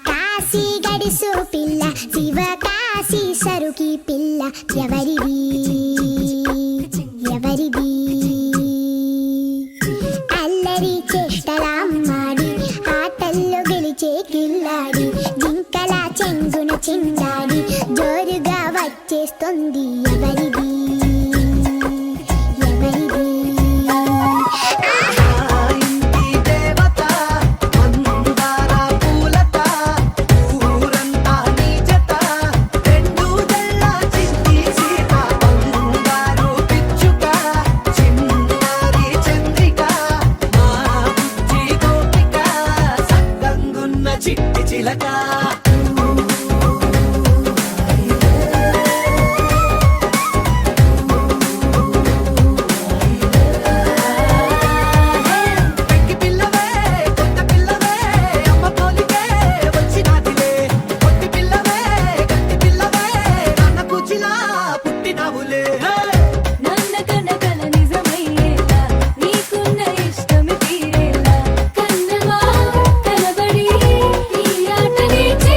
కాశీ గడిసు పిల్ల శివకాశి సరుకి పిల్ల ఎవరిది ఎవరిది అల్లరి చేష్టలాడి ఆటల్లో గెలిచే కిల్లాడి జింకల చెంగున చిందాడి జోరుగా వచ్చేస్తుంది ఎవరిది చిట్టి చిలక నీచే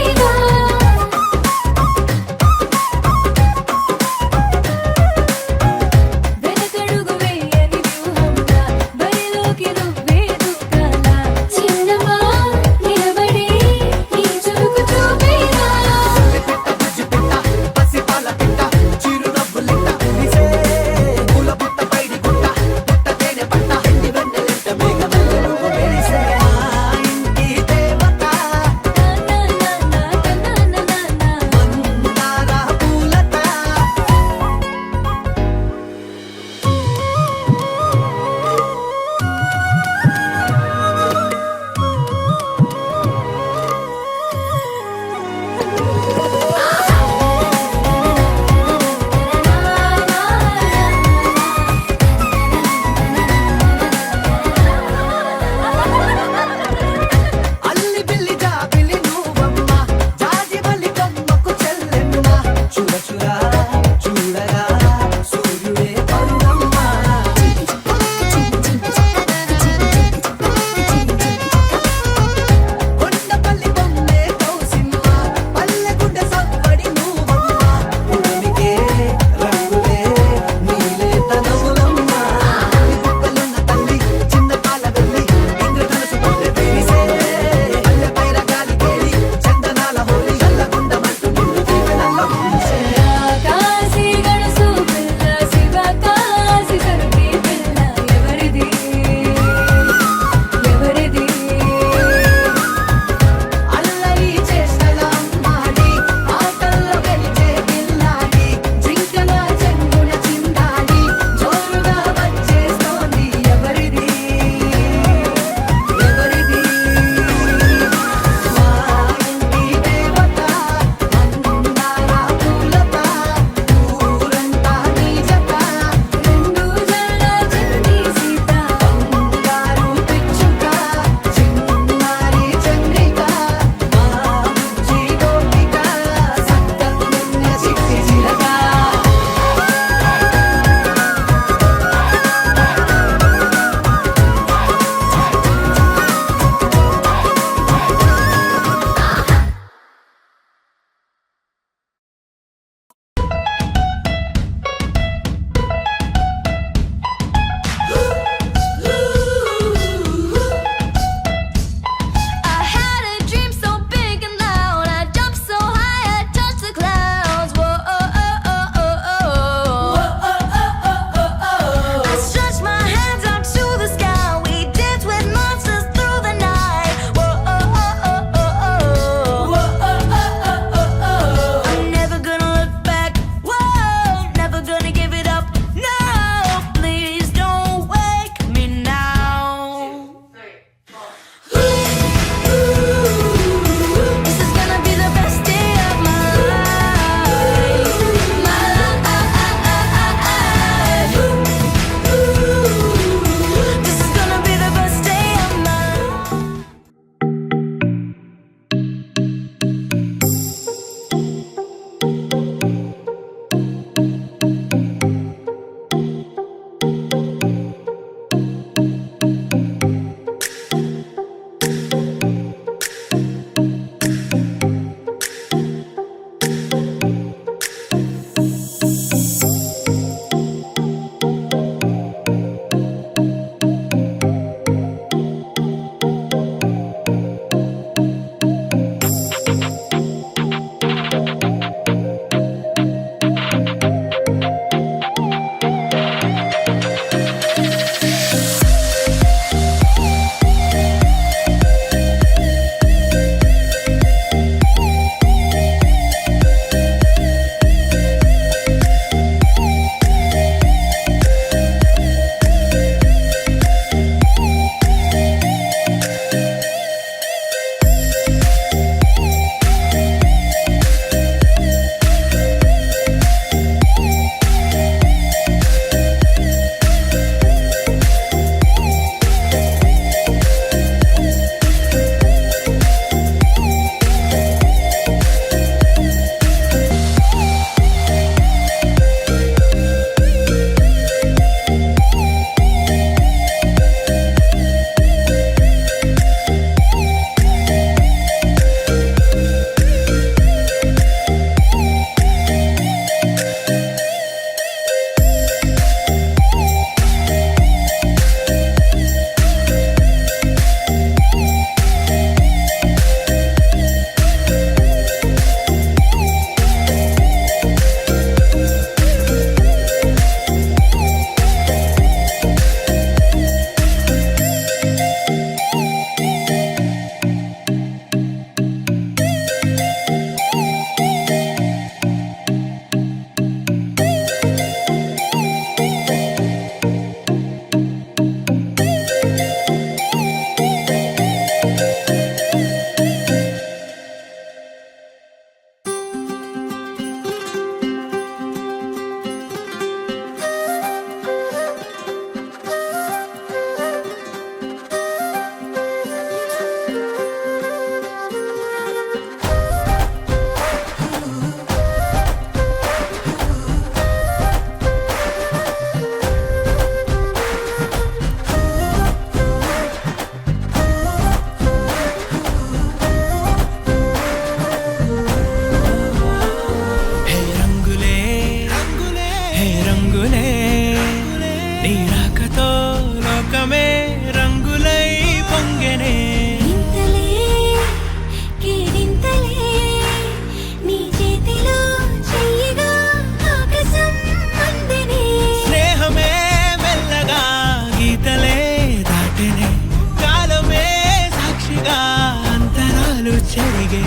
చెరిగే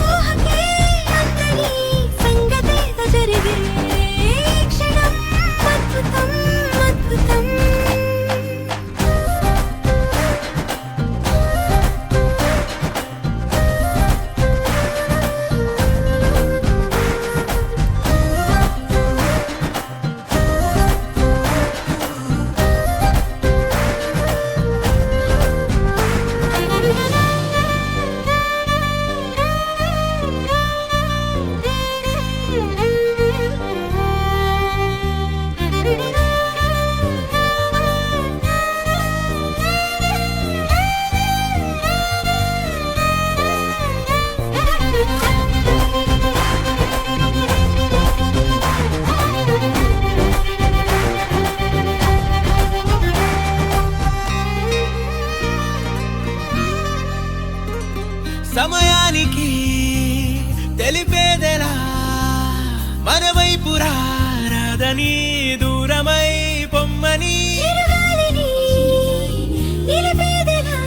ఊహకే అందని సంగతేదో జరిగే క్షణం అద్భుతం అద్భుతం సమయానికి తెలిపేదెలా మన వైపు రాదని దూరమై పొమ్మని చిరుగాలిని నిలిపేదెలా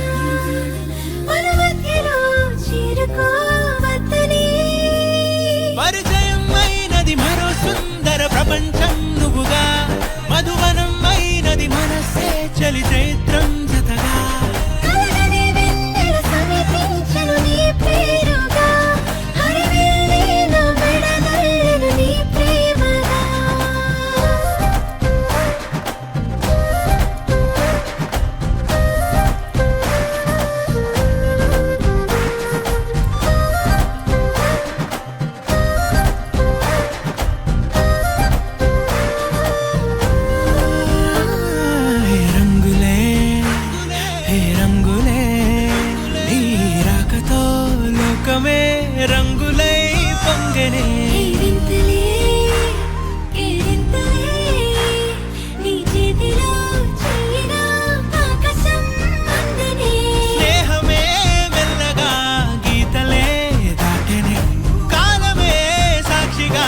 మన మధ్యలో చేరుకోవద్దని పరిచయం అయినది మరో సుందర ప్రపంచం నువ్వుగా మధువనం అయినది మనసే చలి చైత్రం జతగా కలగని వెన్నెల సమీపించను నీ పేరుగా హరివెల్లి నా మెడదల్లెను నీ ప్రేమగా హే రంగులే హే రంగులే నీ రాకతో లోకమే రంగులై పొంగనే కేరింతలే కేరింతలే నీ చేతిలో చెయ్యినా ఆకాశం అందనే స్నేహమే మెల్లగా గీతలే దాటెనే కాలమే సాక్షిగా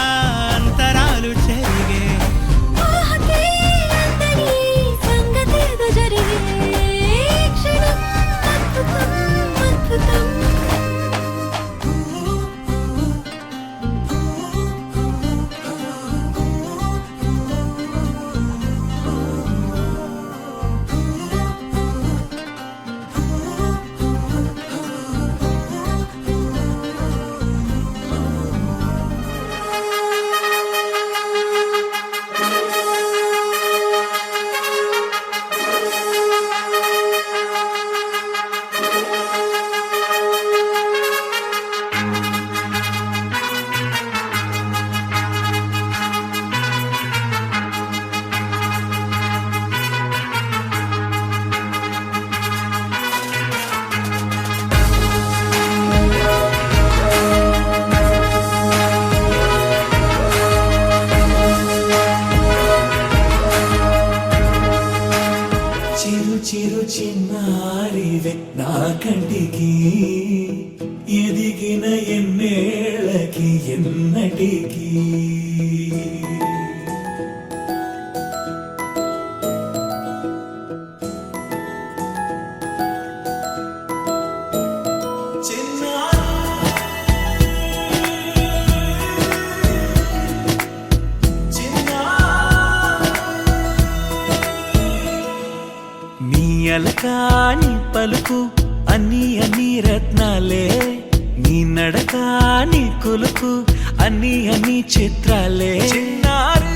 అంతరాలు చెరిగే ఊహకే అందని సంగతేదో జరిగే క్షణం అద్భుతం అద్భుతం చిరు చిరు చిన్నారివే నా కంటికి ఎదిగిన ఎన్నేళ్ళకి ఎన్నటికి నీ అలకాని పలుకు అన్ని రత్నాలే నీ నడకాని కొలుకు అన్ని చిత్రాలే చిన్నారు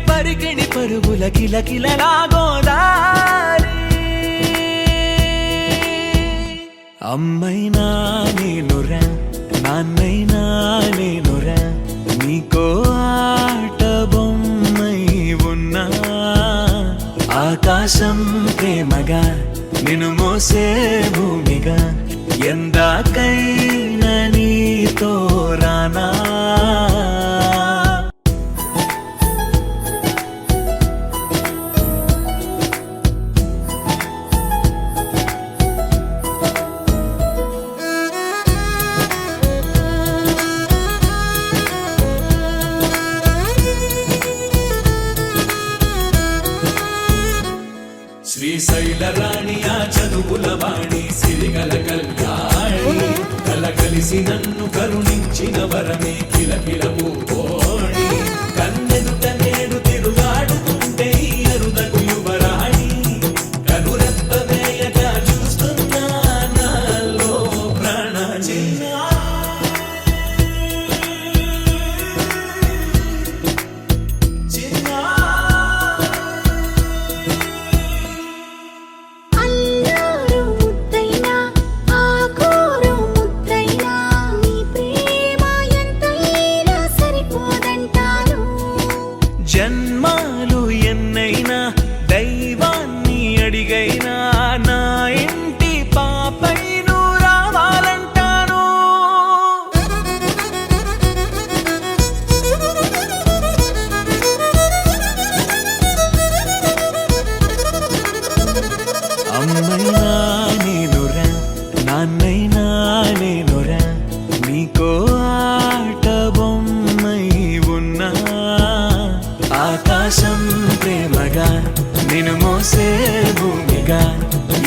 పరికిణి పరుగుల కిలకిలలాగోదారి అమ్మైనా నేనురా నాన్నైనా నేనురా నీకో ఆట బొమ్మై ఉన్నా ఆకాశం ప్రేమగా నిన్ను మోసే భూమిగా ఎందాకైనా నీతో రానా శ్రీశైల రాణి ఆ చదువుల వాణి సిరిగల కళ్యాణి కలకలిసి నన్ను కరుణించిన వరమే కిలకిల పూకోణి కన్నెదుట నేడు తిరుగాడుతుంటే ఈ అరుదకు యువరాణి కనురెప్ప వేయగా చూస్తున్నా నాలో ప్రాణ చిన్న అల్లారు ముద్దైనా ఆకోరు ముద్దైనా నీ ప్రేమ ఎంతైనా సరిపోదంటాను జన్మాలు ఎన్నైనా దైవాన్ని అడిగైనా నా ఇంటి పాపై నువ్వు రావాలంటాను అమ్మైనా నేనురా నాన్నైనా నేనురా నీకో ఆట బొమ్మై ఉన్నా ఆకాశం ప్రేమగా నిన్ను మోసే భూమిగా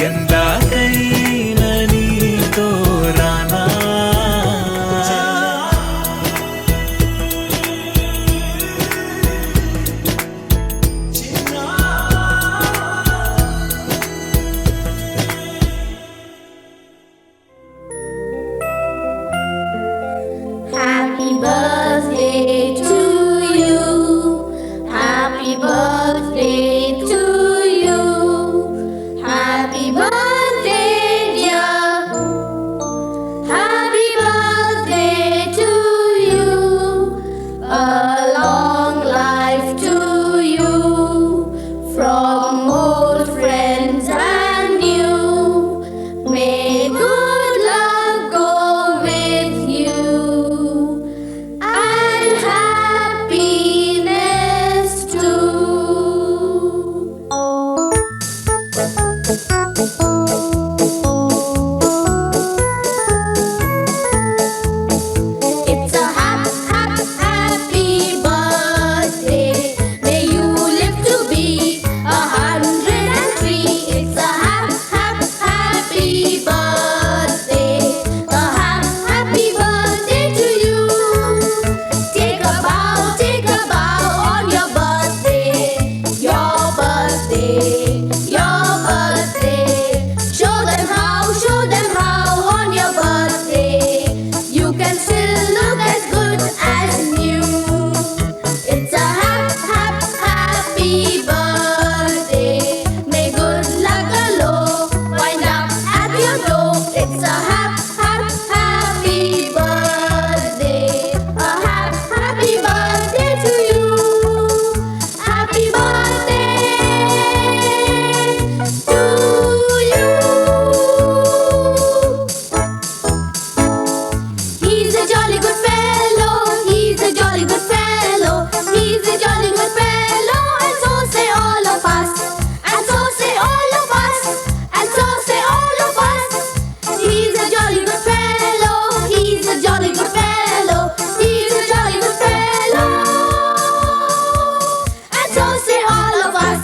ఎందాకైనా నీతో రానా Happy birthday to you. Happy birthday to you. Happy birthday, dear. Happy birthday to you. A long life to you. From old friends and new. May good luck go with you. And happiness too. It's a happy birthday. May you live to be 103. It's a happy birthday. A happy birthday to you. Take a bow on your birthday. Your birthday. Your birthday. Show them how on your birthday. You can still look as good as new. It's a happy birthday. May good luck galore wind up at your door. It's a happy birthday. A happy birthday to you. Happy birthday to you. He's a jolly good fellow. He's a jolly good fellow. He's a jolly good fellow. And so say all of us. And so say all of us. And so say all of us. He's a jolly good fellow. He's a jolly good fellow. He's a jolly good fellow. And so say all of us.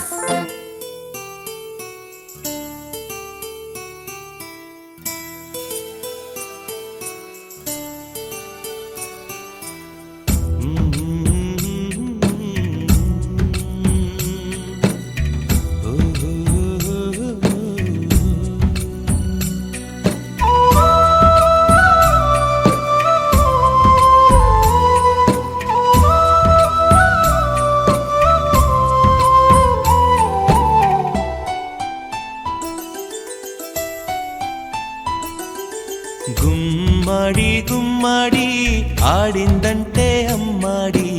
గుమ్మడి గుమ్మడి ఆడిందంటే అమ్మాడి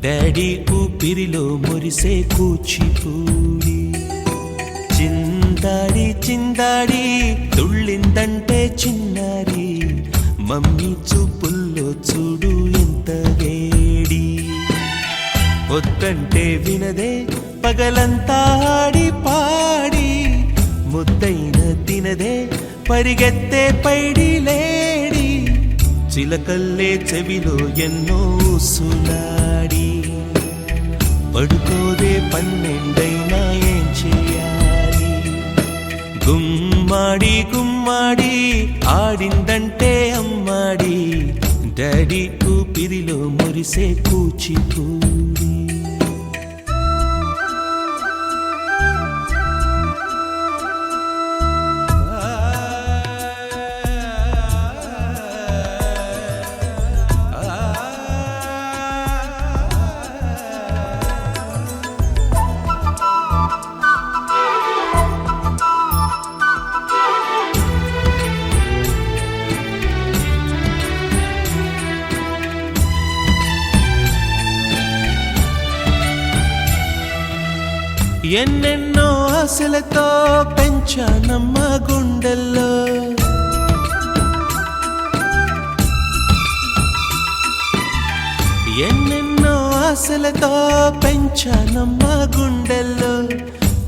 daddy ఊపిరిలో మురిసే కూచిపూడి చిందాడి చిందాడి తుళ్ళిందంటే చిన్నారి mummy చూపుల్లో చూడు ఎంత వేడి వద్దంటే వినదే పగలంతా ఆడి పాడి ముద్దైన తినదే పరిగెత్తే పైడి లేడి చిలకల్లే చెవిలో ఎన్నో సులాడి పడుకోదే పన్నెండైనా ఏం చేయాలి గుమ్మాడి గుమ్మాడి ఆడిందంటే అమ్మాడి డాడీ ఊపిరిలో మురిసే కూచిపూడి. ఎన్నెన్నో ఆశలతో పెంచానమ్మ గుండెల్లో, ఎన్నెన్నో ఆశలతో పెంచానమ్మ గుండెల్లో,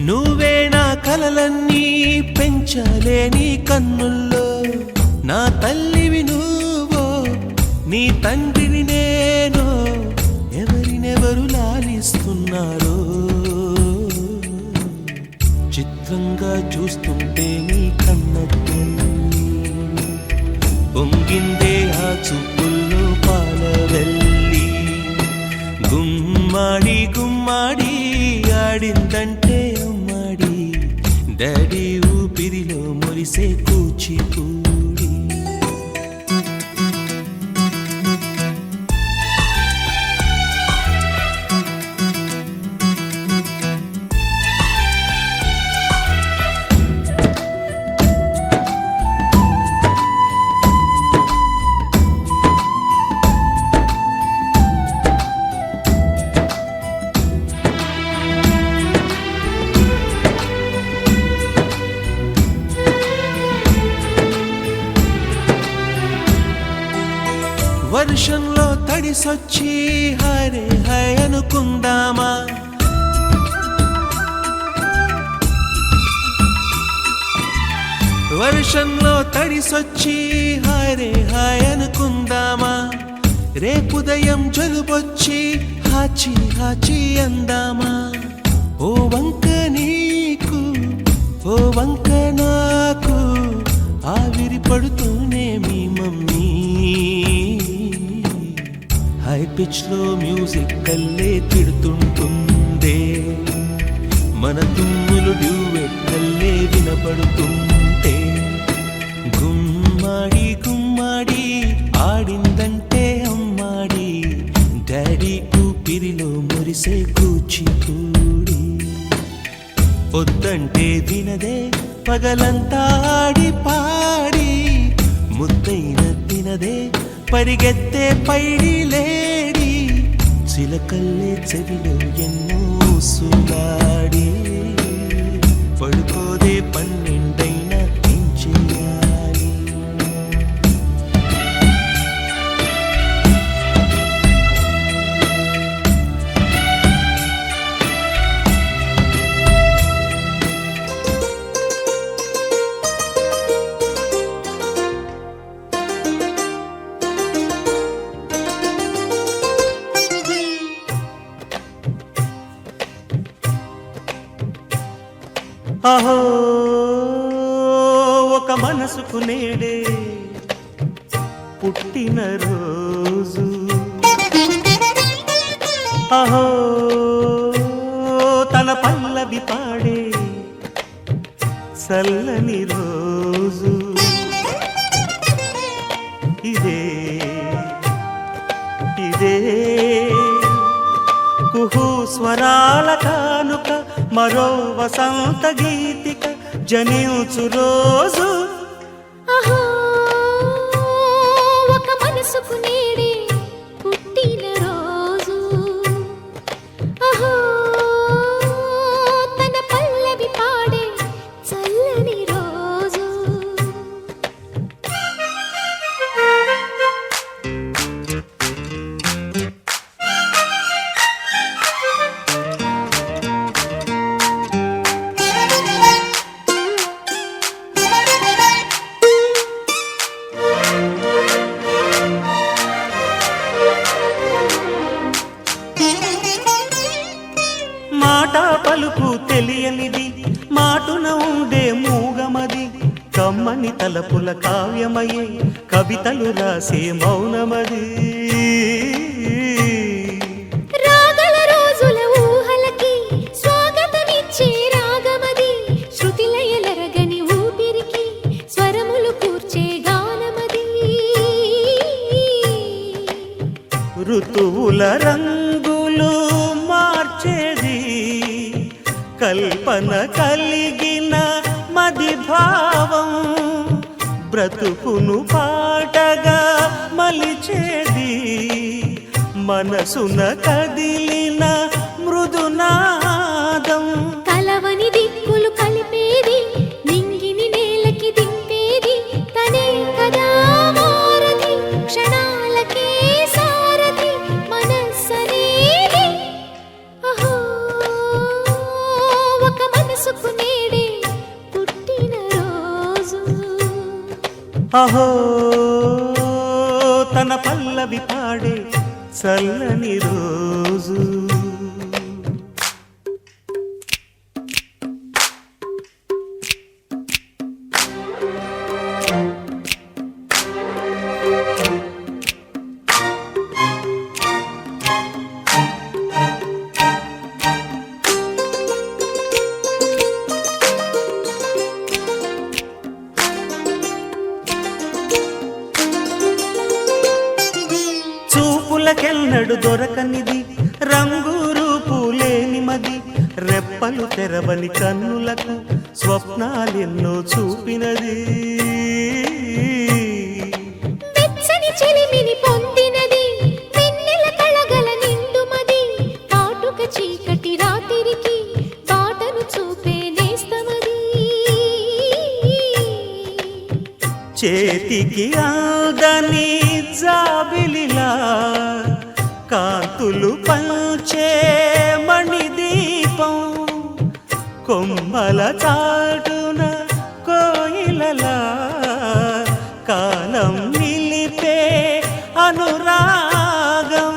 నువ్వే నా కలలన్నీ పెంచాలే నీ కన్నుల్లో. నా తల్లివి నువ్వో నీ తండ్రిని నేను, ఎవరినెవరు లాలిస్తున్నారో చిత్రంగా చూస్తుంటే నీ కన్నట్టు పొంగిందే ఆ చూపుల్లో పాలవెల్లి. గుమ్మాడి గుమ్మాడి ఆడిందంటే అమ్మాడి డాడీ ఊపిరిలో మురిసే కూచిపూడి. వర్షంలో తడిసొచ్చి హరే హై అనుకుందామా, వర్షంలో తడిసొచ్చి హరే హై అనుకుందామా. రేపుదయం జలుబొచ్చి హాచి హాచి అందామా. ఓ వంక నీకు ఓ వంక నాకు ఆవిరి పడుతూనే మీ మమ్మీ హై పిచ్ లో మ్యూజిక్ కల్లే తిడుతుంటుందే. మన తుమ్ములు డ్యూయెట్ కల్లే వినపడుతుంటే. గుమ్మాడి గుమ్మాడి ఆడిందంటే అమ్మాడి డాడీ ఊపిరిలో మురిసే కూచిపూడి. పొద్దంటే వినదే పగలంతా ఆడి పాడి, ముద్దైన తినదే పరిగెత్తే పైడి లేడి, చిలకల్లే చెవిలో ఎన్నో సులాడి. పడుకోదే పన్నెండైనా ఏం చేయాలి. అహో ఒక మనసుకు నేడే పుట్టిన రోజు, అహో తన పల్లవి పాడే చల్లని రోజు. ఇదే ఇదే కుహు స్వరాల కానుక, మరో వసంత గీతిక జనించు రోజు. అహో ఒక మనసుకు నేడే పుట్టిన రోజు, అహో తన పల్లవి పాడే చల్లని రోజు. మాట పలుకు తెలియనిది, మాటున ఉండే మూగ అందమది కమ్మని తలపుల కావ్యమయే కవితలు రాసే మౌనమది రాగల రోజుల ఊహలకి స్వాగతమిచ్చే రాగమది శృతిలయలరగని ఊపిరికి స్వరములు కూర్చే గానమది ఋతువుల రంగులు మార్చేది కల్పన కలిగిన మది భావం బ్రతుకును పాటగా మలిచేది మనసున కదిలిన మృదునాదం కలవని దిక్కులు కలిపేది నింగిని నేలకి దింపేది తనే కదా మారది క్షణాలకే సారది మనస్సనేది అహో ఒక మనసుకు నేడే పుట్టిన రోజు అహో తన పల్లవి పాడే చల్లని రోజు చూపులకెన్నడు దొరకనిది రంగు రూపు లేని మది రెప్పలు తెరవని కన్నులకు స్వప్నాలెన్నో చూపినది వెచ్చని చెలిమిని పొందినది వెన్నెల కళగల నిండుమది కాటుక చీకటి రాత్రికి బాటను చూపే నేస్తమది చేతికి ఆదని జాబిలిలా కాంతులు పంచే మణిదీపం కొమ్మల చాటున కోయిలలా కాలం నిలిపే అనురాగం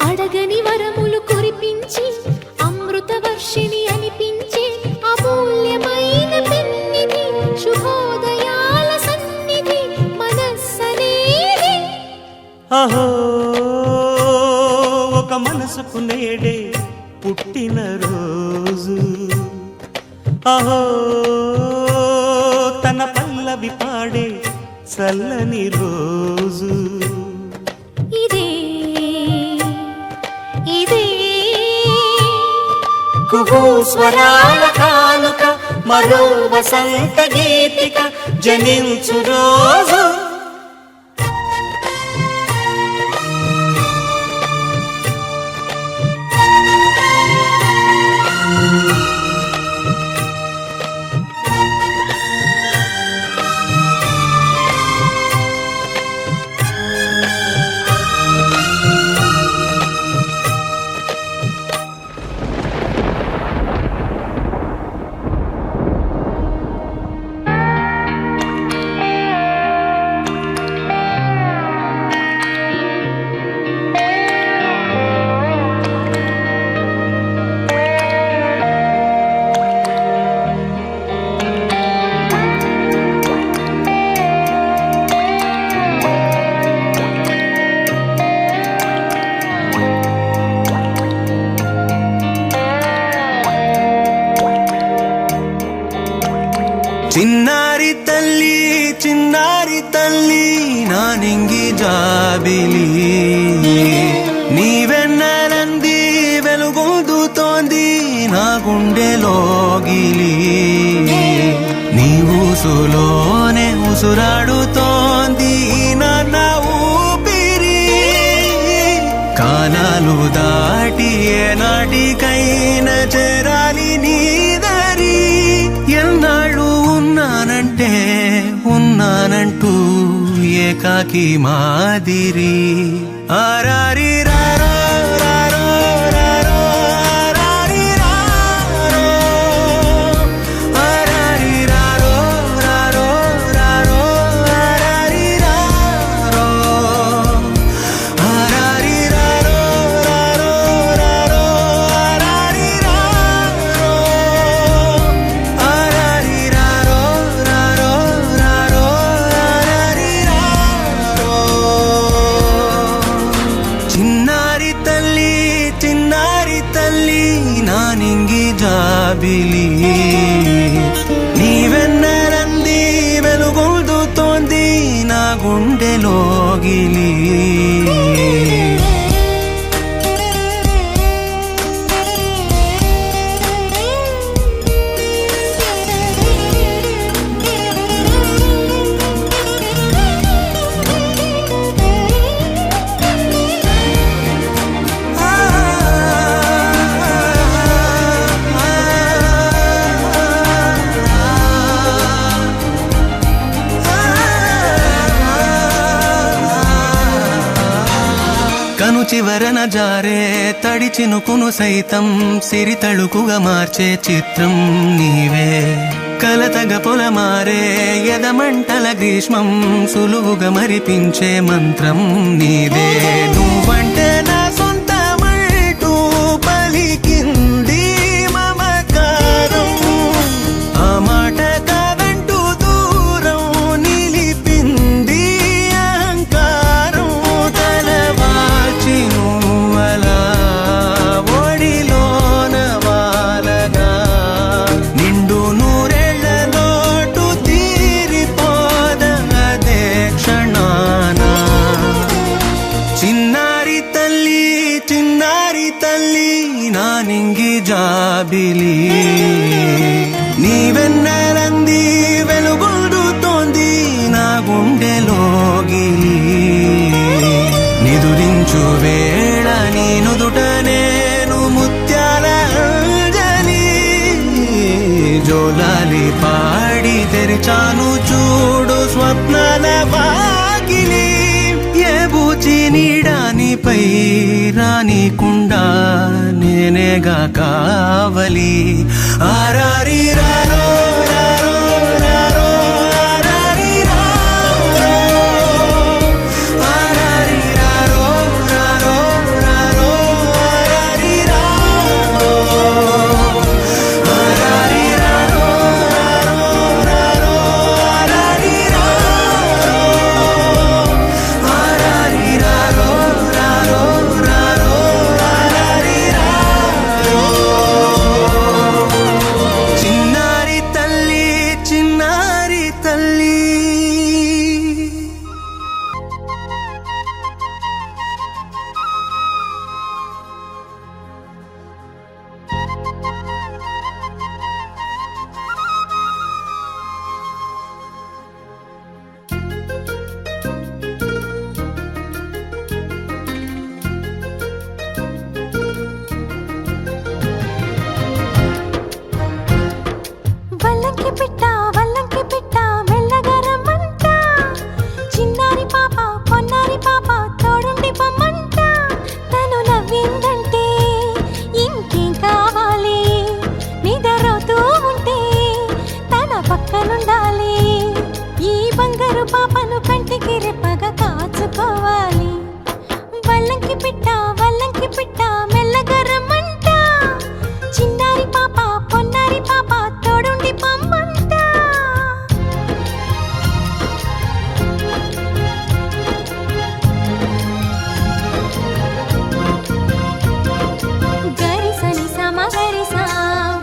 అడగని వరములు కురిపించి అమృత వర్షిణి అనిపించే అమూల్యమైన పెన్నిధి శుభోదయాల సన్నిధి మనస్సనేది అహో ఒక మనసుకు నేడే పుట్టిన రోజు అహో తన పల్లవి పాడే చల్లని రోజు ఇదే ఇదే కుహూ స్వరాల కానుక మరో వసంత గీతిక జనించు రోజు చిన్నారి తల్లి నా నింగి జాబిలి నీవెన్నెలంది వెలుగొందుతోంది నా గుండెలోగిలి నీ ఊసులోనే ఉసురాడుతోంది నా ఊపిరి కాలాలు దాటి ఏనాటికైనా చేరాలి నీ దరి ఎన్నాళ్ళు ఉన్నానంటూ ఏకాకి మాదిరి ఆరారి రారో రారో రారో ఆరారి రారో ఆరారి రారో రారో రారో ఆరారి రారో ఆరారి రారో రారో రారో ఆరారి రారో ఆరారి రారో రారో గుండెలోగిలి. కను చివరన జారే తడి చినుకును సైతం సిరి తళుకుగా మార్చే చిత్రం నీవే. కలతగ పొలమారే ఎదమంటల గ్రీష్మం సులువుగా మరిపించే మంత్రం నీదే. నువ్వంటే నా సొంతమంటూ పలికింది మమకారం. ఆ మాట కాదంటూ దూరం నిలిపింది అహంకారం. తలవాల్చి నువ్వలా ఒడిలోన వాలగా నిండు నూరేళ్ల లోటు తీరిపోదదే క్షణాన. చిన్నారి తల్లి చిన్నారి తల్లి నా నింగి జాబిలి. నీవెన్నెలంది వెలుగొందుతోంది నా గుండెలోగిలి. నిదురించు వేళ నీ నుదుట నేను ముత్యాల అంజలి. జోలాలి పాడి తెరిచాను చూడు స్వప్నాల వాకిలి. ఏ బూచి నీడానిపై రానికుండా నేనేగా కావలి. ఆరారి రారో రారో రారో ఆరారి రారో. ఆరారి రారో రారో రారో ఆరారి రారో. ఆరారి రారో రారో రారో ఆరారి రారో. ఆరారి రారో రారో రారో ఆరారి రారో. చిన్నారి తల్లి చిన్నారి తల్లి. వల్లంకి పిట్ట మెల్లగరమంట. చిన్నారి పాప పొన్నారి పాప తోడుండి పొమ్మంట. తను నవ్విందంటే ఇంకేం కావాలి. నిద్రపోతూ ఉంటే తన పక్కనుండాలి. ఈ బంగారు పాపను కంటికి రెప్పగా కాచుకోవాలి. వల్లంకి పిట్ట మెల్లగరమంట. చిన్నారి పాప పొన్నారి పాప తోడుండి పొమ్మంట. గరిసని సమగరిసా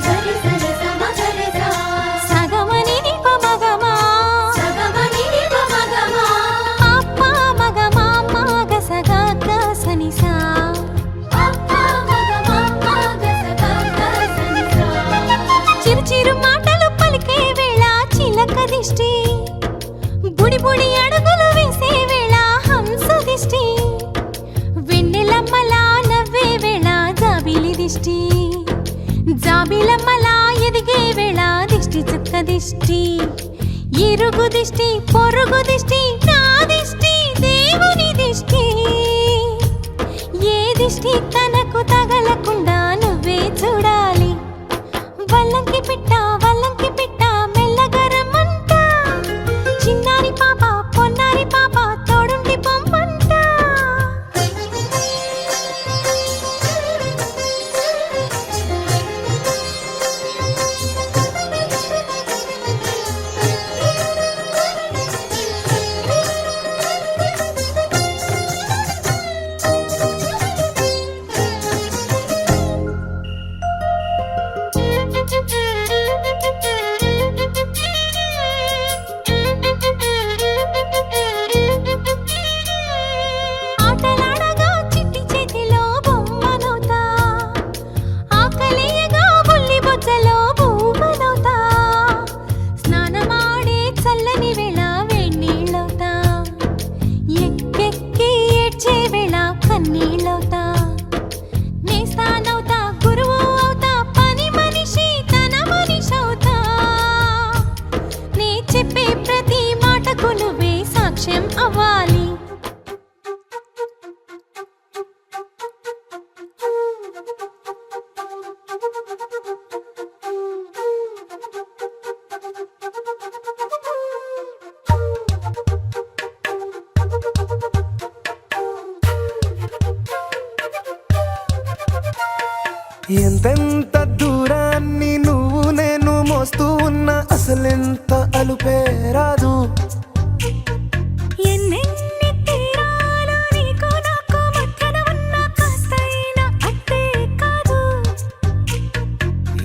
గరిసని సమగరిసా సగమని నిప మగమా సగమని నిప మగమా అప్ప మగమా మగ సగా సనిసా అప్ప మగమా మగ సగా సనిసా. చిరు చిరు మాటలు పలికే వేళ చిలక దిష్టి. బుడి బుడి అడుగులు వేసే వేళ హంస దిష్టి. వెన్నెలమ్మలా నవ్వే వేళ జాబిలి దిష్టి. జాబిలమ్మలా ఎదిగే వేళ దిష్టి చుక్క దిష్టి. ఇరుగు దిష్టి పొరుగు దిష్టి నా దిష్టి దేవుని దిష్టి. ఏ దిష్టి తనకు తగలకుండా నువ్వే చూడాలి. వల్లంకి పిట్ట మెల్లగరమంట. చిన్నారి పాప పొన్నారి పాప తోడుండి పొమ్మంట. అవ్వాలి. ఎంతెంత దూరాన్ని నువ్వు నేను మోస్తూ ఉన్నా అసలెంత అలుపే రాదు. ఎన్నెన్ని తీరాలు నీకు నాకు మధ్యన ఉన్న కాస్తైనా అట్టే కాదు.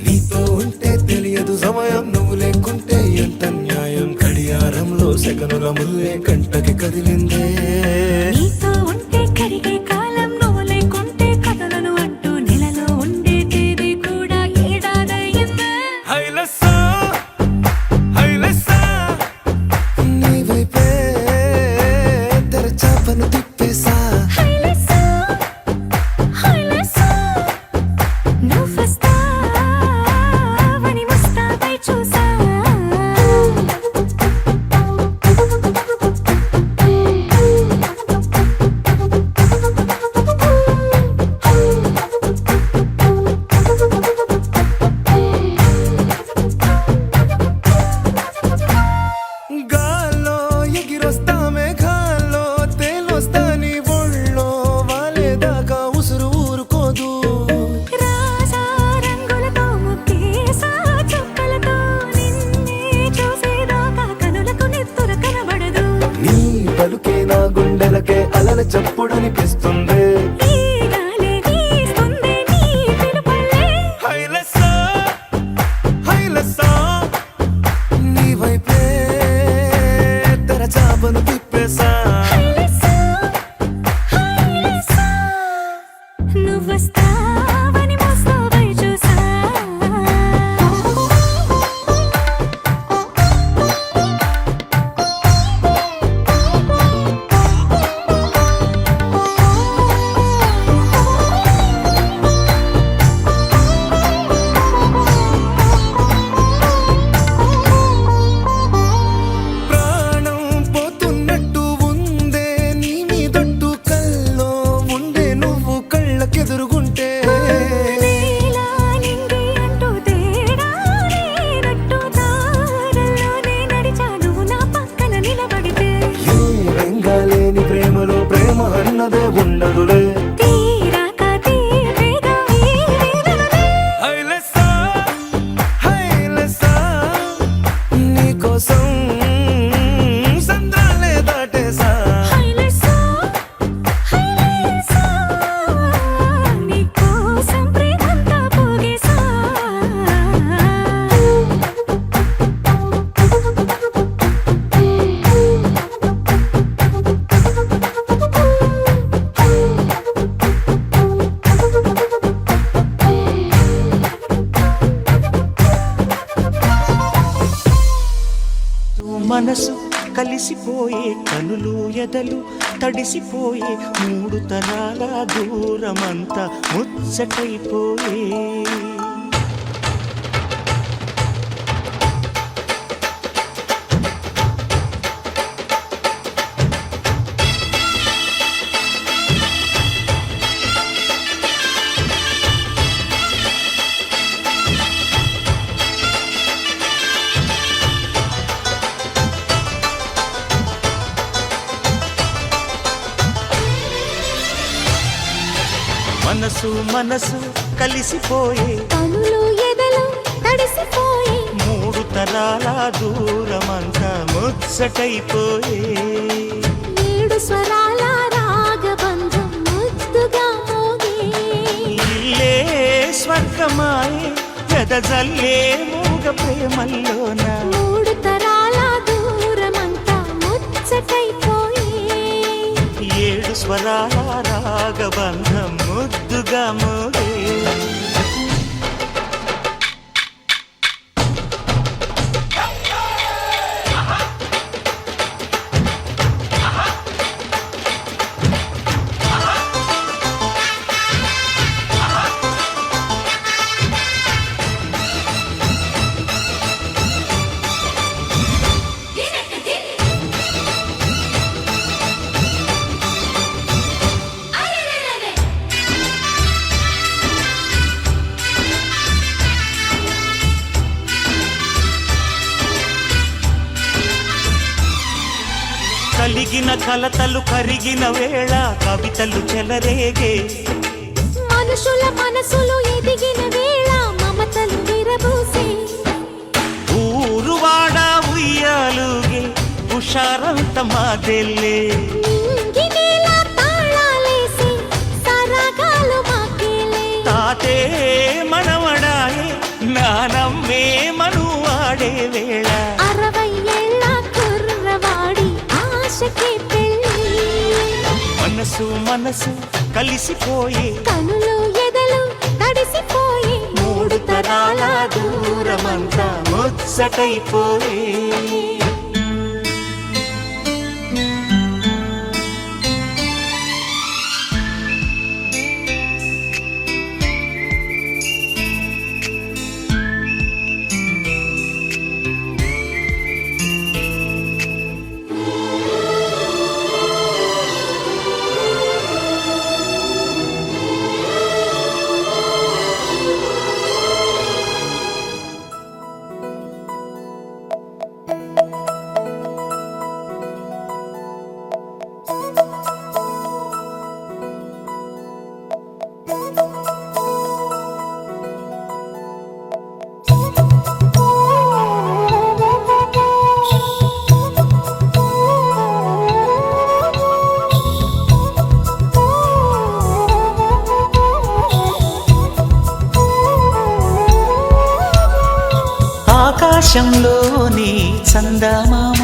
నీతో ఉంటే తెలియదు సమయం, నువ్వు లేకుంటే ఎంత న్యాయం. గడియారంలో సెకనుల ముల్లే కంటకి కదిలిందే. నీతో ఉంటే కరిగే కాలం, నువ్వు లేకుంటే కథలను అంటూ నెలలో ఉండే తేదీ కూడా ఏడాదయ్యిందే. హైలెస్సా హైలెస్సా నీ వైపే తెరచాపను తిప్పేసా. హైలెస్సా, హైలెస్సా, నువ్వొస్తావని ముస్తాబై చూసా. గాల్లో ఎగిరొస్తా మేఘాల్లో తేలొస్తా నీ ఒళ్ళో వాలేదాకా ఉసురు ఊరుకోదు. రాజా రంగులతో ముక్కేసా చుక్కలతో నిన్నే చూసేదాకా కనులకు నెత్తురు కనబడదు. నీ పలుకే నా గుండెలకే అలల చప్పుడనిపిస్తుంది. ఈ గాలే వీస్తుంది నీ పిలుపులే. హైలెస్సా హైలెస్సా నీ వైపే తెరచాపను తిప్పేసా. హైలెస్సా, హైలెస్సా, నువ్వొస్తావని ముస్తాబై చూసా. ప్రాణం పోతున్నట్టు ఉందే నీ మీదొట్టు కల్లో ఉండే నువ్వు కళ్ళకెదురుగుంటే. నీలా నింగి అంటూ తేడా లేనట్టు దారుల్లోనే నడిచా నువ్వు నా పక్కన నిలబడితే. ఏ వెంగాలేని ప్రేమలో ప్రేమ అన్నదే ఉండదులే. తీరాక తీరేగా ఈ వేదనలే. హైలెస్సా హైలెస్సా నీకోసం సంద్రాలే దాటేసా. హైలెస్సా, హైలెస్సా, నీకోసం ప్రేమంతా పోగేసా. మనసు కలిసిపోయే కనులు ఎదలు తడిసిపోయే మూడు తరాల దూరమంతా ముచ్చటైపోయే. మనసు మనసు కలిసిపోయే కనులు ఎదలు తడిసిపోయి మూడు తరాల దూరమంతా ముచ్చటైపోయే. ఏడు స్వరాల రాగబంధం ముద్దుగా మోగే. ఇల్లే స్వర్గమాయే ఎదజల్లే మూగ ప్రేమల్లోన. మూడు తరాల దూరమంతా ముచ్చటైపోయి ఏడు స్వరాల రాగబంధం ముద్దుగా మోగే. కలిగిన కలతలు కరిగిన వేళ కవితలు చెలరేగే మనుషుల మనసులు ఎదిగిన వేళ మమతలు విరబూసే ఊరువాడ ఉయ్యాలుగే హుషారంత మాదెల్లే నింగినేల తాళాలేసి సరాగాలు మాకేలే తాతే మనవడాయే నానమ్మే మనువాడే వేళ 60 ఏళ్ల కుర్రవాడి ఆశకే పెళ్ళి మనసు మనసు కలిసిపోయే కనులు ఎదలు తడిసిపోయి 3 తరాల దూరమంతా ముచ్చటైపోయే ఆకాశంలోని చందమామ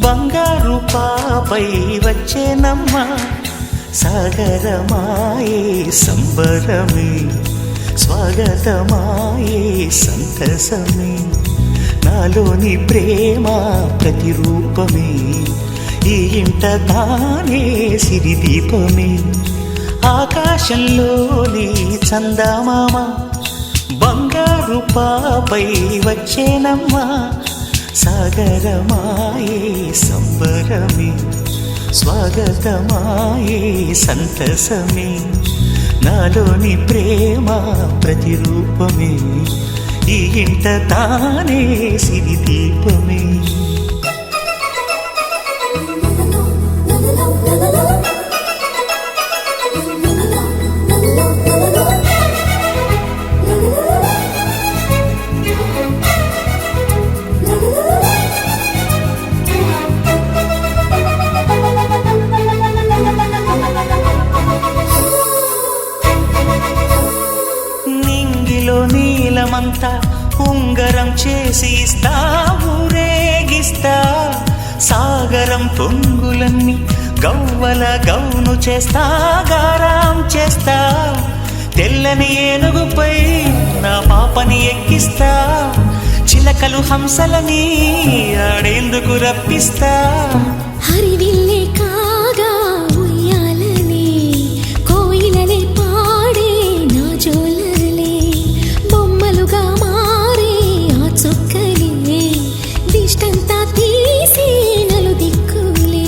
బంగారు పాపై వచ్చేనమ్మ సాగరమాయే సంబరమే స్వాగతమాయే సంతసమే నాలోని ప్రేమ ప్రతిరూపమే ఈ ఇంట తానే సిరిదీపమే ఆకాశంలోని చందమామ బంగారు పాపై వచ్చేనమ్మా సాగరమాయే సంబరమే స్వాగతమాయే సంతసమే నాలోని ప్రేమ ప్రతిరూపమే ఈ ఇంట తానే సిరిదీపమే నీలమంతా ఉంగరం చేసి ఇస్తా ఊరేగిస్తా సాగరం పొంగులన్నీ గవ్వల గౌను చేస్తా గారాం చేస్తా తెల్లని ఏనుగుపై నా పాపని ఎక్కిస్తా చిలకలు హంసలని ఆడేందుకు రప్పిస్తా హరివిల్లే కాగా ఉయ్యాలనే కోయిలనే పాడే నా జోలలే బొమ్మలుగా మారే ఆ చొక్కలే దిష్టంతా తీసి నలు దిక్కులే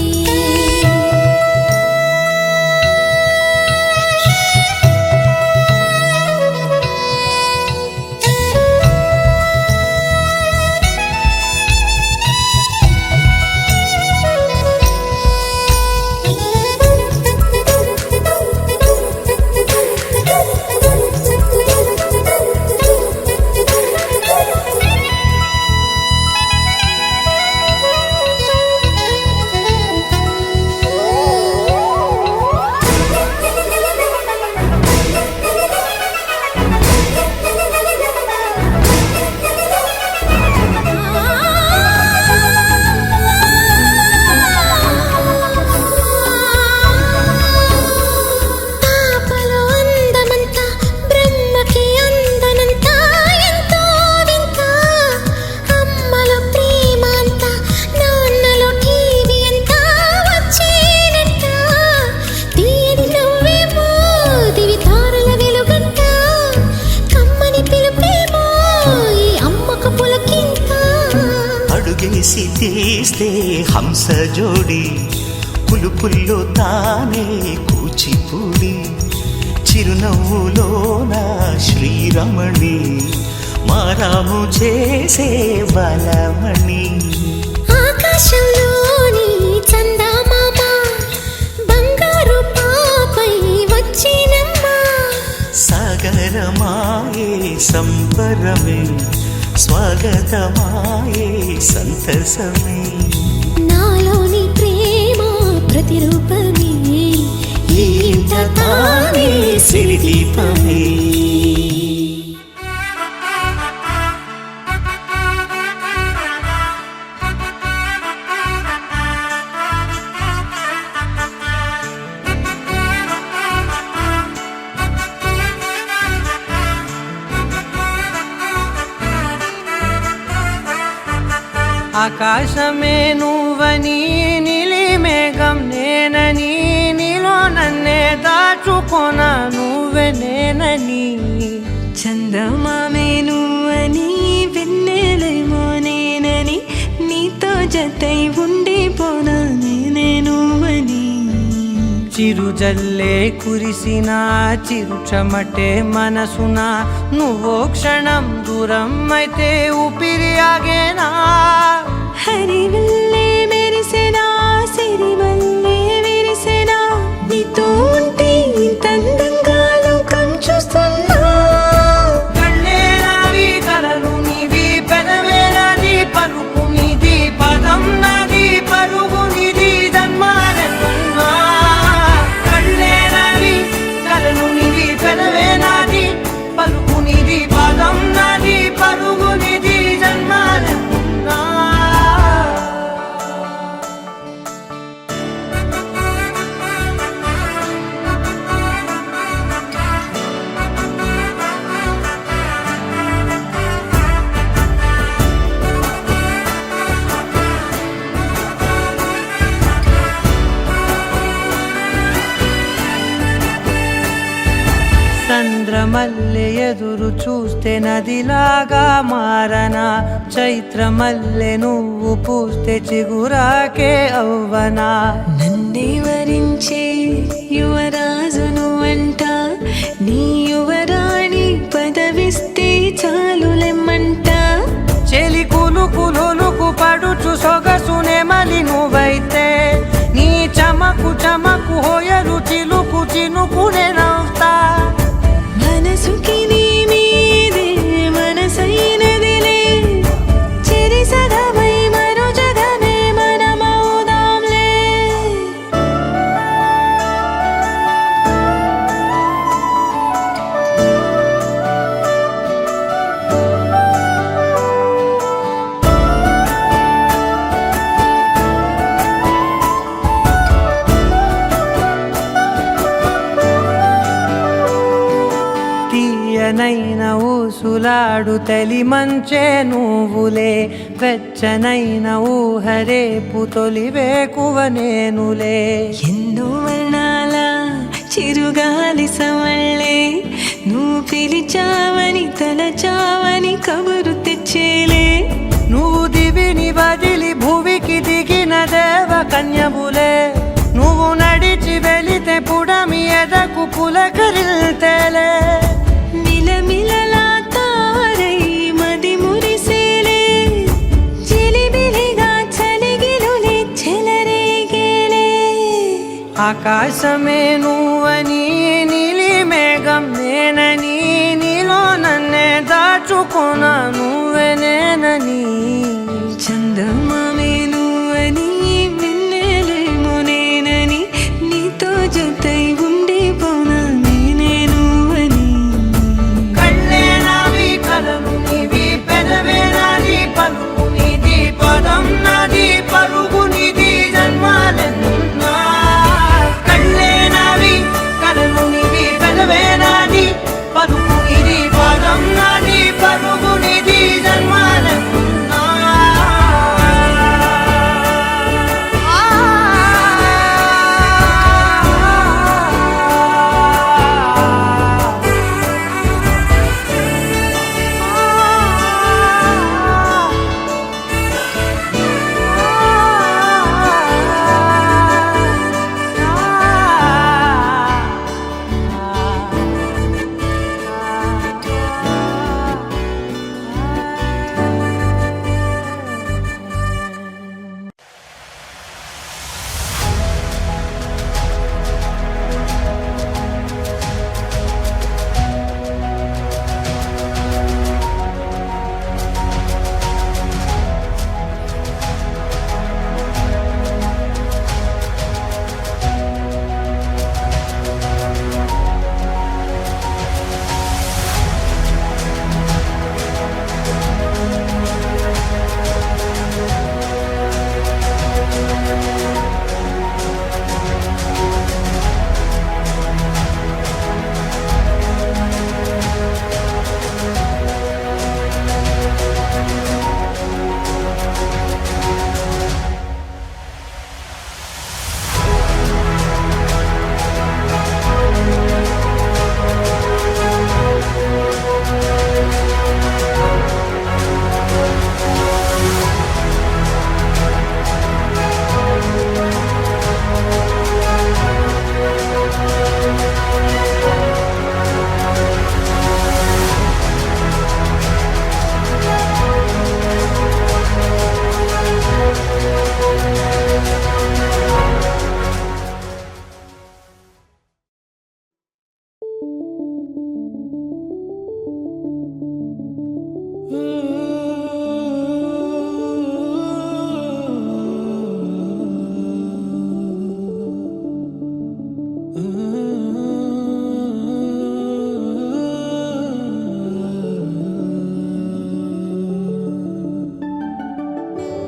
అడుగేసి తీస్తే హంస జోడి పులుపుల్లో తానే కూచిపూడి చిరునవ్వులోన శ్రీరమణి మారాము చేసే బలమణి ఆకాశంలోని చంద్ర స్వర్గమే స్వాగతమాయే సంతసమే నాలోని ప్రేమ ప్రతిరూపమే ఈ ఇంట తానే సిరిదీపమే ఆకాశమే నువ్వని నీలి మేఘం నేనని నీలో నన్నే దాచుకొన నువ్వే నేనని చందమామే నువ్వని వెన్నెలేమో నేనని నీతో జతై ఉండిపోనా నేనే నువ్వని చిరుజల్లే కురిసిన చిరుచమటే మనసున నువ్వో క్షణం దూరం అయితే ఊపిరి ఆగేనా హరివల్లే మెరిసెనా సిరివల్లే విరిసెనా నీతో ఉంటే ఇంత అందంగా లోకం చూస్తున్నా కళ్ళే నావి కలలు నీవి పెదవే నాది పలుకు నీది పదం నాది పరుగు నీది జన్మాలెన్నున్నా కళ్ళే నావి కలలు నీవి పెదవే నాది పలుకు నీది పదం నాది పరుగు నీది జన్మాలెన్నున్నా చంద్రమల్లె ఎదురు చూస్తే నదిలాగా మారనా చైత్రమల్లె నువ్వు పూస్తే చిగురాకే అవ్వనా నన్నే వరించే యువరాజు నువ్వంట నీ యువరాణి పదవిస్తే చాలులెమ్మంట చెలి కులుకు పడుచు సొగసునే మలి నువ్వైతే నీ చమకు చమకు హోయలు చిలుకు చినుకునే నవ్వుతా మనసుకి నీ మీదే మనసైనదిలే చెరి సగమై మరో జగమే మనమవుదాంలే తీయనైన ఊసులాడు తలి మంచే నువ్వులే వెచ్చనైన ఊహరేపు తొలి వేకువ నేనులే ఎన్నో వర్ణాల చిరుగాలి సవళ్ళే నువ్వు పిలిచావని తలచావని కబురు తెచ్చేలే నువ్వు దివిని వదిలి భూమికి దిగిన దేవ కన్యబులే నువ్వు నడిచి వెళితే పుడమి ఎదకు పులకరిల్తేలే మిలమిలలా తారై మది మురిసేలే చిలిబిలిగా చలిగిలులే చెలరేగేలే ఆకాశమే నువ్వని నీలి మేఘం నేనని నీలో నన్నే దాచుకొన నువ్వే నేనని చందమామే నువ్వని వెన్నెలేమో నేనని నీతో జతై ఉండిపోనా నేనే నువ్వని కళ్ళే నావి కలలు నీవి పెదవే నాది పలుకు నీది పదం నాది పరుగు నీది జన్మాలెన్నున్నా కళ్ళే నావి కలలు నీవి పెదవే నాది పలుకు నీది పదం నాది పరుగు నీది జన్మాలెన్నున్నా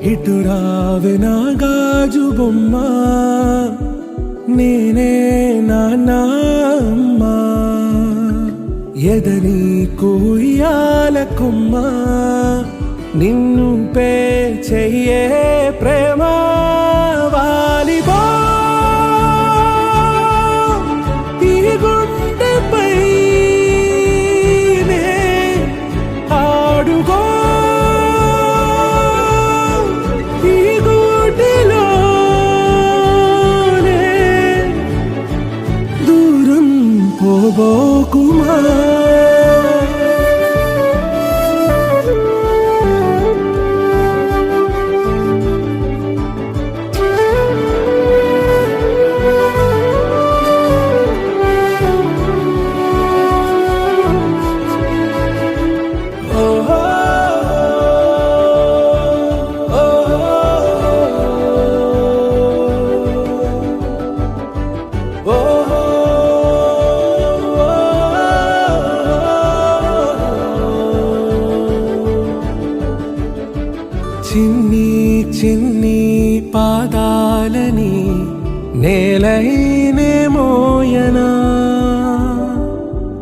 ఇటు రావే నా గాజు బొమ్మ నేనే నాన్న అమ్మ ఎదని కుయ్యాల కొమ్మ నిన్ను పే చెయ్యే ప్రేమ వాలిబా ఈ గుండెపై నే ఆడుగో ఈ గుడిలోనే దూరం పోబోకుమా చిన్ని చిన్ని పాదాలని నేలైనే మోయనా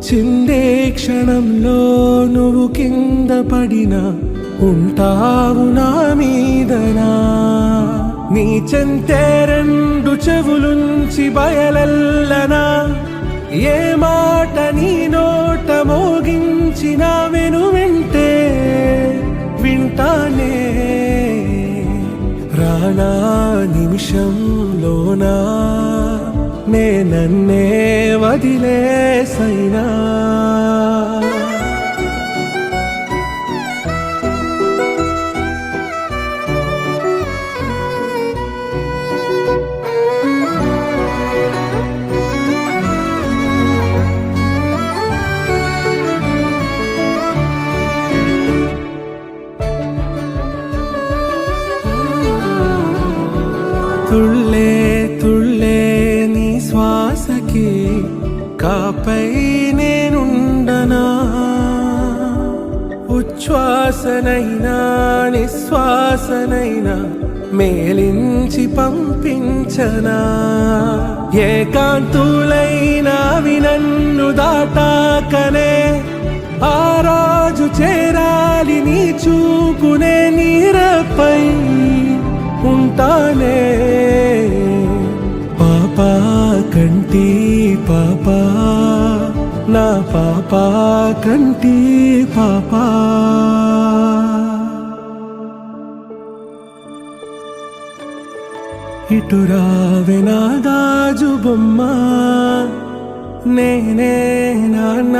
చిందే క్షణంలో నువ్వు కింద పడినా ఉంటావు నా మీదనా నీ చెంతే రెండు చెవులుంచి బయలెల్లనా ఏ మాట నీ నోట మోగించిన వెను వింటే వింటానే రానా నిమిషంలోనా నే నన్నే వదిలేసైనా తుళ్ళే తుళ్ళే నీ శ్వాసకి కాపై నేనుండనా ఉచ్ఛ్వాసనైనా నిశ్వాసనైనా మేలించి పంపించనా ఏకాంతులైనా నన్ను దాటాకనే ఆ రోజు చేరాలి నీ చూపునే నీరపై ఉంటానే పాపా కంటి పాపా నా పాపా కంటి పాపా ఇటు రావే నా గాజు బొమ్మ నేనే నాన్న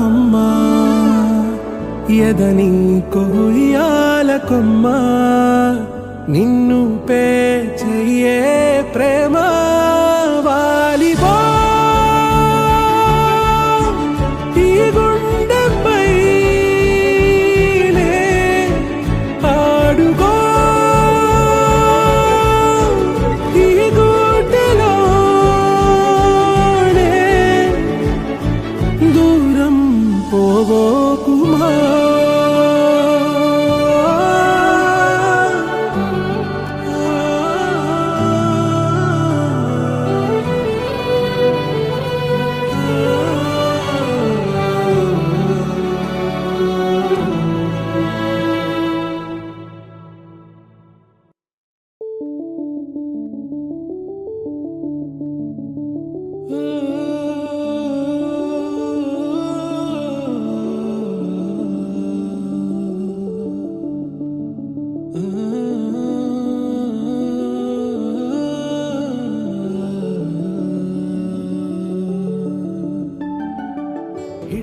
అమ్మ ఎదని కొయ్యాల కొమ్మ నిన్ను పే చెయ్యే ప్రేమ వాలిబా ఈ గుండెపై నే ఆడుగో ఈ గుడిలోనే దూరం పోగోకుమా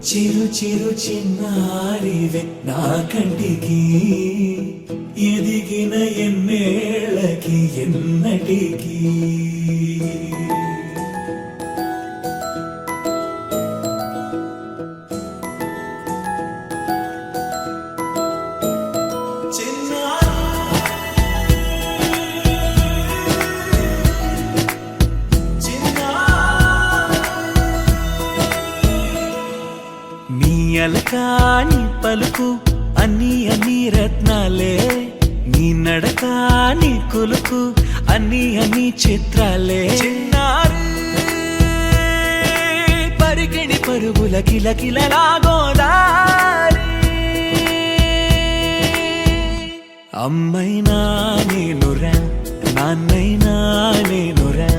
చిరు చిరు చిన్నారివే నా కంటికి ఎదిగిన ఎన్నేళ్ళకి ఎన్నటికి అలకాని పలుకు అన్ని అన్ని రత్నాలే నీ నడక నీ కులుకు అన్ని చిత్రాలే చిన్నారి పరికిణి పరుగుల కిలకిలలాగోదారి అమ్మైనా నేనురా నాన్నైనా నేనురా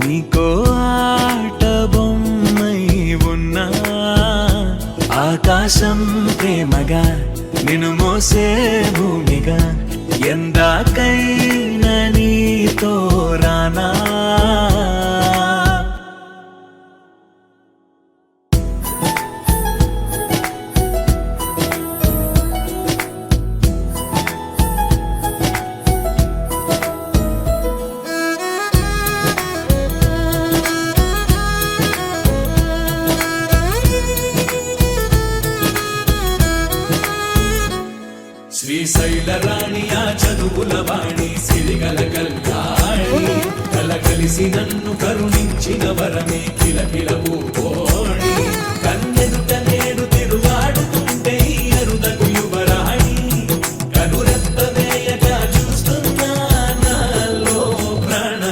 నీకో ఆట బొమ్మై ఉన్నా ఆకాశం ప్రేమగా నిన్ను మోసే భూమిగా ఎందాకైనా నీతో రానా శ్రీశైల రాణి ఆ చదువుల వాణి సిరిగల కల్యాణి కలకలిసి నన్ను కరుణించిన వరమే కిలకిల పూకోణి కన్నెదుట నేడు తిరుగాడుతుంటే ఈ అరుదకు యువరాణి కనురెప్ప వేయక చూస్తున్నా నాలో ప్రాణ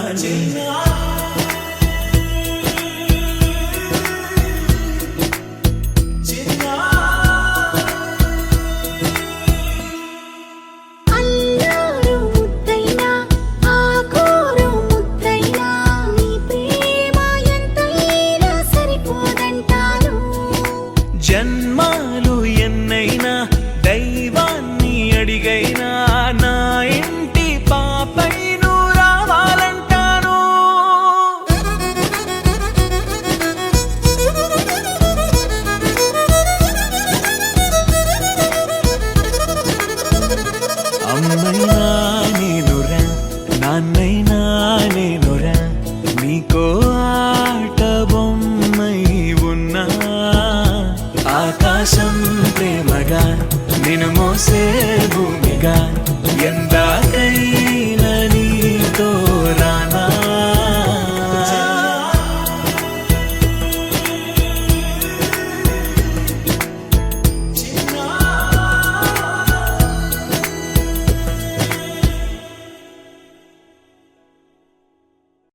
అల్లారు ముద్దైనా ఆకోరు ముద్దైనా నీ ప్రేమ ఎంతైనా సరిపోదంటాను జన్మాలు ఎన్నైనా దైవాన్ని అడిగైనా నా ఇంటి పాపై నువ్వు రావాలంటాను అమ్మైనా నేనురా నాన్నైనా నేనురా నీకో ఆట బొమ్మై ఉన్నా ఆకాశం ప్రేమగా నిన్ను మోసే భూమిగా ఎంత